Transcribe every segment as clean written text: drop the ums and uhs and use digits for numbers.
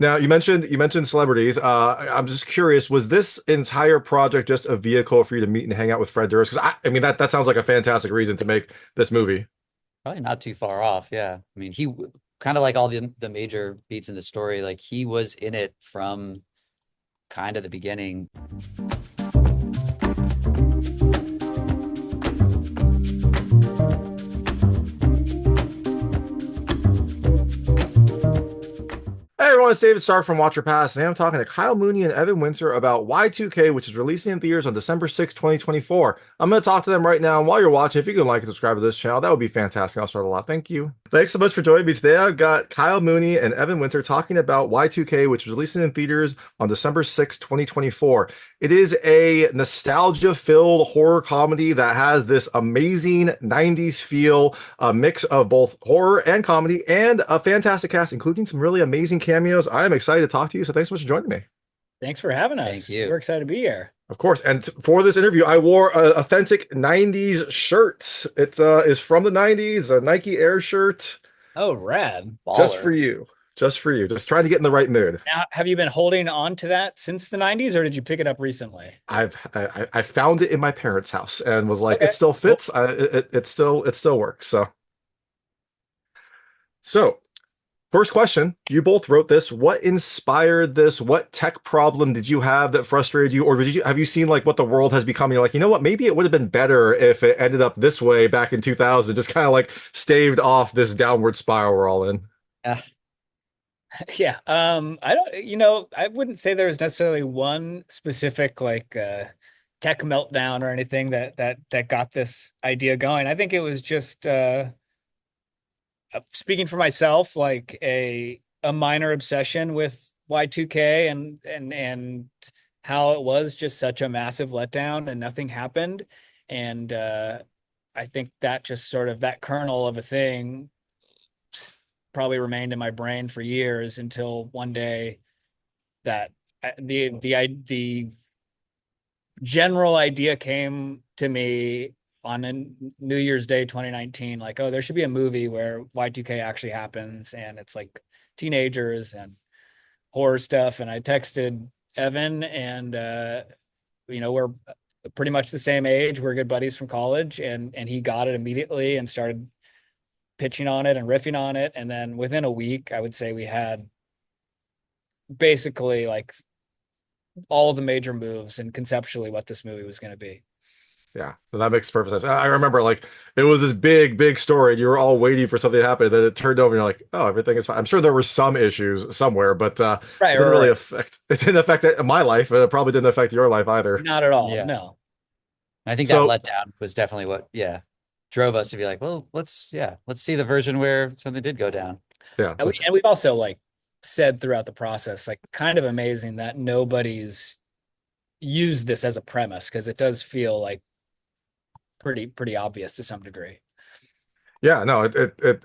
Now you mentioned celebrities. I'm just curious, was this entire project just a vehicle for you to meet and hang out with Fred Durst? Because I mean that sounds like a fantastic reason to make this movie. Probably not too far off. Yeah. I mean, kind of like all the major beats in the story, like he was in it from kind of the beginning. Hey everyone, it's David Stark from Watcher Pass, and I'm talking to Kyle Mooney and Evan Winter about Y2K, which is releasing in theaters on December 6th, 2024. I'm going to talk to them right now, and while you're watching, if you can like and subscribe to this channel, that would be fantastic. I'll start a lot. Thank you. Thanks so much for joining me today. I've got Kyle Mooney and Evan Winter talking about Y2K, which is releasing in theaters on December 6th, 2024. It is a nostalgia-filled horror comedy that has this amazing 90s feel, a mix of both horror and comedy, and a fantastic cast, including some really amazing cameos. I am excited to talk to you, so thanks so much for joining me. Thanks for having Thank us. you. We're excited to be here. Of course, and for this interview, I wore an authentic 90s shirt. It is from the 90s, a Nike Air shirt, Oh, rad. just for Baller. you. Just for you. Just trying to get in the right mood. Now, have you been holding on to that since the 90s or did you pick it up recently? I found it in my parents' house and was like, it Okay, still cool. fits. It still works. So first question, you both wrote this. What inspired this? What tech problem did you have that frustrated you? Or have you seen like what the world has become? You're like, you know what? Maybe it would have been better if it ended up this way back in 2000, just kind of like staved off this downward spiral we're all in. Yeah. Yeah. I don't, I wouldn't say there's necessarily one specific tech meltdown or anything that got this idea going. I think it was just speaking for myself, like a minor obsession with Y2K and how it was just such a massive letdown and nothing happened. And I think that just sort of that kernel of a thing probably remained in my brain for years until one day that the general idea came to me on a New Year's Day 2019, like, oh, there should be a movie where Y2K actually happens and it's like teenagers and horror stuff. And I texted Evan and we're pretty much the same age. We're good buddies from college and he got it immediately and started pitching on it and riffing on it. And then within a week, I would say we had basically like all the major moves and conceptually what this movie was going to be. Yeah, that makes perfect sense. I remember like it was this big, big story, and you were all waiting for something to happen. And then it turned over, and you're like, "Oh, everything is fine." I'm sure there were some issues somewhere, but Right, it didn't right, really right. affect. It didn't affect my life, and it probably didn't affect your life either. Not at all. Yeah. No. I think that So letdown was definitely what, yeah, drove us to be like, well, let's see the version where something did go down. yeah, And we've also like said throughout the process, like kind of amazing that nobody's used this as a premise because it does feel like pretty obvious to some degree. yeah, no,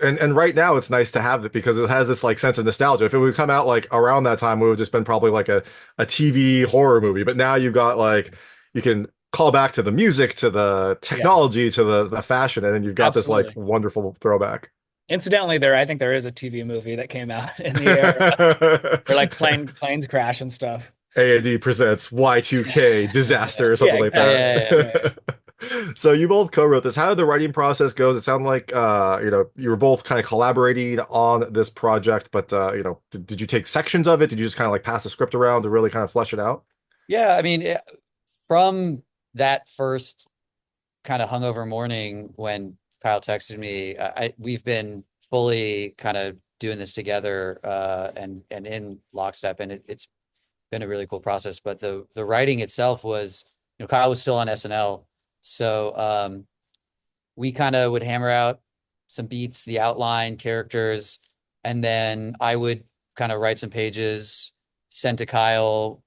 and right now it's nice to have it because it has this like sense of nostalgia. If it would come out like around that time, it would have just been probably like a TV horror movie. But now you've got like you can call back to the music, to the Yeah, technology, to the fashion, and then you've got this like absolutely. wonderful throwback. Incidentally, I think there is a TV movie that came out in the era where like planes crash and stuff. A&D presents Y2K disaster or Yeah, something like Yeah, exactly. yeah, yeah. Right. that. So you both co-wrote this. How did the writing process go? It sounded like you were both kind of collaborating on this project, but did you take sections of it? Did you just kind of like pass the script around to really kind of flesh it out? Yeah, I mean, from that first kind of hungover morning when Kyle texted me, we've been fully kind of doing this together and in lockstep, and it's been a really cool process. But the writing itself was, Kyle was still on SNL, so we kind of would hammer out some beats, the outline, characters, and then I would kind of write some pages, send to Kyle.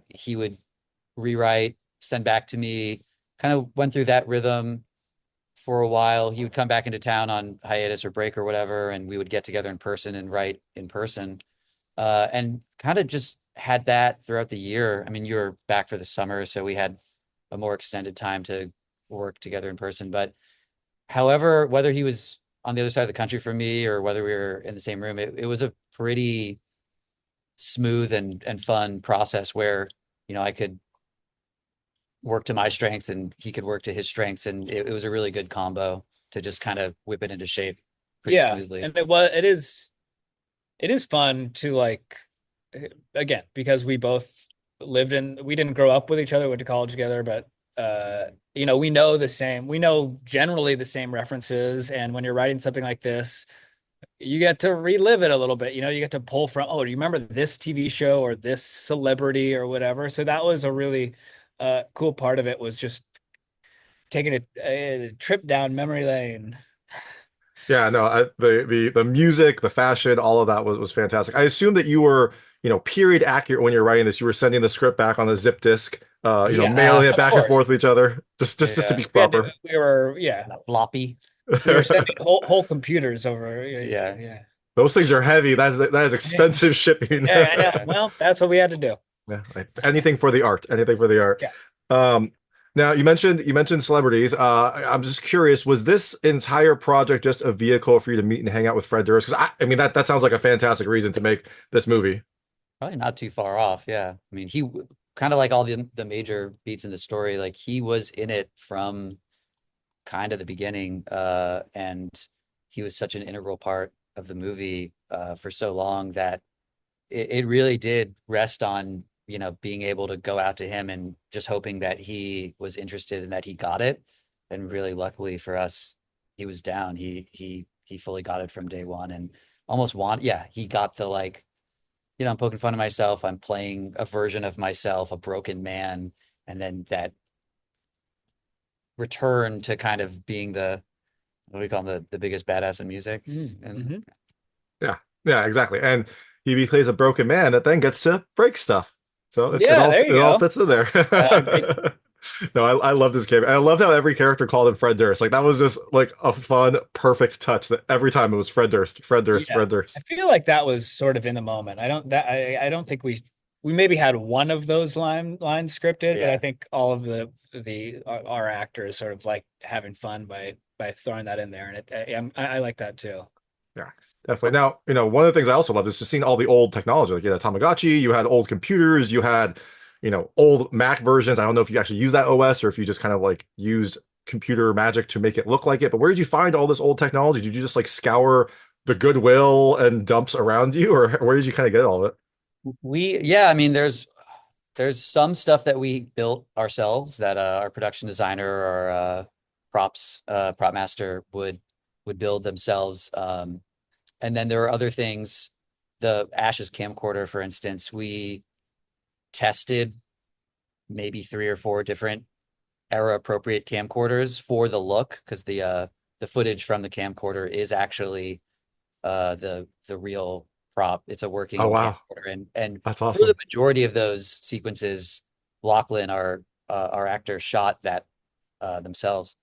He would rewrite, send back to me. Kind of went through that rhythm for a while. He would come back into town on hiatus or break or whatever, and we would get together in person and write in person. And kind of just had that throughout the year. I mean, you were back for the summer, so we had a more extended time to work together in person. But however, whether he was on the other side of the country from me or whether we were in the same room, it was a pretty smooth and fun process where, I could work to my strengths and he could work to his strengths. And it was a really good combo to just kind of whip it into shape pretty Yeah, smoothly. and it is fun to like, again, because we didn't grow up with each other, went to college together, but we know generally the same references, and when you're writing something like this, you get to relive it a little bit. You get to pull from, oh, do you remember this TV show or this celebrity or whatever? So that was a really cool part of it, was just taking a trip down memory lane. Yeah, no, the music, the fashion, all of that was fantastic. I assume that you were, period accurate when you're writing this. You were sending the script back on a zip disk, Yeah, mailing it of back and course. forth with each other, just to Yeah, be proper. yeah, Floppy. we were sending whole computers over. Yeah, Yeah. yeah. Those things are heavy. That is Yeah, expensive shipping. yeah, I know. Well, that's what we had to do. Yeah, anything for the art, anything for the art. Yeah. Um, Now you mentioned celebrities. I'm just curious, was this entire project just a vehicle for you to meet and hang out with Fred Durst? Because I mean that sounds like a fantastic reason to make this movie. Probably not too far off. Yeah. I mean, he kind of like all the major beats in the story, like he was in it from kind of the beginning. And he was such an integral part of the movie for so long that it really did rest on, being able to go out to him and just hoping that he was interested and that he got it. And really luckily for us, he was down. He fully got it from day one and yeah, he got the like, I'm poking fun of myself. I'm playing a version of myself, a broken man, and then that return to kind of being what do we call him, the biggest badass in music. And Mm-hmm. Yeah, yeah, exactly. And he plays a broken man that then gets to break stuff. So it Yeah, all there it you all go. fits in there. Great. No, I loved his game. I loved how every character called him Fred Durst. Like that was just like a fun, perfect touch. That every time it was Fred Durst, Fred Durst, Yeah, Fred I Durst. feel like that was sort of in the moment. I don't think we maybe had one of those lines scripted, but I yeah, think all of our actors sort of like having fun by throwing that in there, and I like that too. Yeah, definitely. Now, one of the things I also love is just seeing all the old technology. Like you had Tamagotchi, you had old computers, you had, old Mac versions. I don't know if you actually use that OS or if you just kind of like used computer magic to make it look like it. But where did you find all this old technology? Did you just like scour the Goodwill and dumps around you, or where did you kind of get all of it? yeah, I mean, there's some stuff that we built ourselves that our production designer or prop master would build themselves. And then there are other things, the Ash's camcorder, for instance, we tested maybe three or four different era appropriate camcorders for the look, because the footage from the camcorder is actually the real prop. It's a Oh working wow, camcorder, and that's for the awesome. majority of those sequences, Lachlan, our actor, shot that themselves.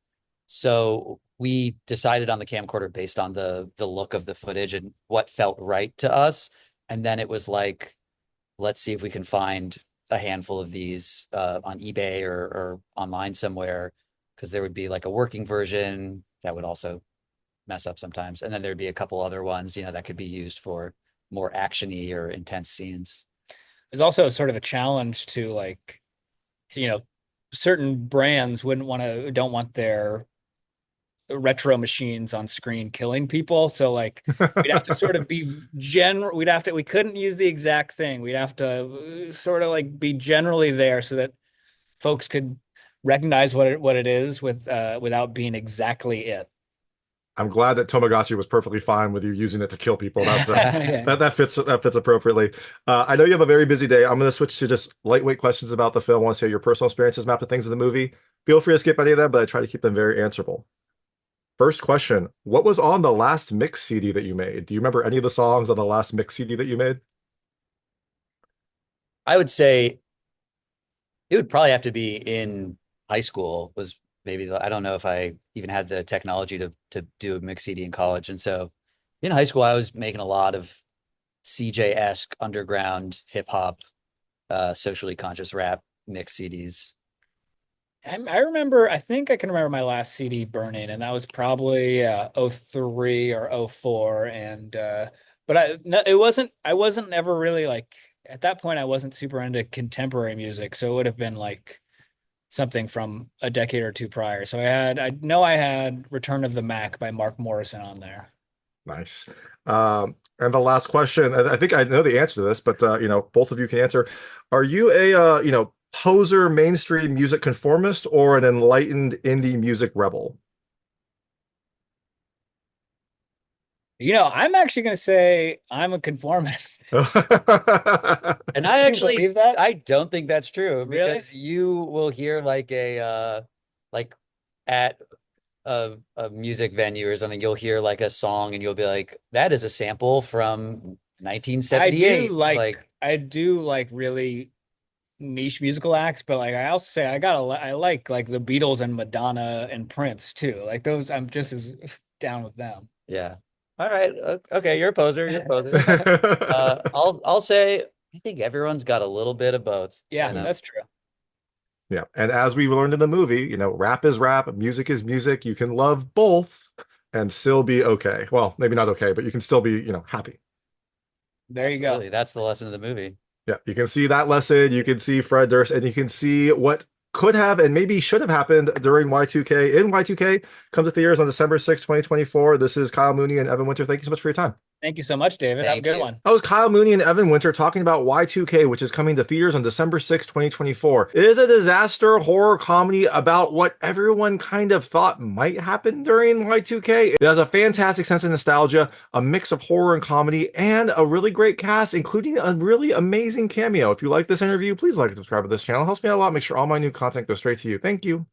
So we decided on the camcorder based on the look of the footage and what felt right to us. And then it was like, let's see if we can find a handful of these on eBay or online somewhere, because there would be like a working version that would also mess up sometimes. And then there'd be a couple other ones, that could be used for more actiony or intense scenes. There's also sort of a challenge to like, you know, certain brands don't want their retro machines on screen killing people. So like we'd have to sort of be general. We couldn't use the exact thing. We'd have to sort of like be generally there so that folks could recognize what it is without being exactly it. I'm glad that Tamagotchi was perfectly fine with you using it to kill people. That's Yeah. that fits appropriately. I know you have a very busy day. I'm going to switch to just lightweight questions about the film. I want to hear your personal experiences mapped to things in the movie. Feel free to skip any of them, but I try to keep them very answerable. First question: what was on the last mix CD that you made? Do you remember any of the songs on the last mix CD that you made? I would say it would probably have to be in high school, was maybe I don't know if I even had the technology to do a mix CD in college. And so in high school, I was making a lot of CJ-esque underground hip hop, socially conscious rap mix CDs. I remember, I think I can remember my last CD burning, and that was probably '03 or '04. And But no, it wasn't. I wasn't ever really like at that point. I wasn't super into contemporary music, so it would have been like something from a decade or two prior. So I know I had Return of the Mac by Mark Morrison on there. Nice. And the last question, I think I know the answer to this, but both of you can answer. Are you a poser mainstream music conformist or an enlightened indie music rebel? I'm actually going to say I'm a conformist. And I Can you actually believe that? I don't think that's true Really? because you will hear like like at a music venue or something, you'll hear like a song and you'll be like, that is a sample from 1978. I do like really niche musical acts, but like I also say I like the Beatles and Madonna and Prince too. Like those, I'm just as down with them. Yeah. All right. Okay, you're a poser. You're a poser. I'll say I think everyone's got a little bit of both, Yeah, you know. that's true. Yeah. And as we learned in the movie, rap is rap, music is music. You can love both and still be okay. Well, maybe not okay, but you can still be, happy. There you go. Absolutely. That's the lesson of the movie. Yeah, you can see that lesson. You can see Fred Durst, and you can see what could have and maybe should have happened during Y2K. In Y2K, come to theaters on December 6th, 2024. This is Kyle Mooney and Evan Winter. Thank you so much for your time. Thank you so much, David. Have a Thank good you. one. That was Kyle Mooney and Evan Winter talking about Y2K, which is coming to theaters on December 6th, 2024. It is a disaster horror comedy about what everyone kind of thought might happen during Y2K. It has a fantastic sense of nostalgia, a mix of horror and comedy, and a really great cast, including a really amazing cameo. If you like this interview, please like and subscribe to this channel. It helps me out a lot. Make sure all my new content goes straight to you. Thank you.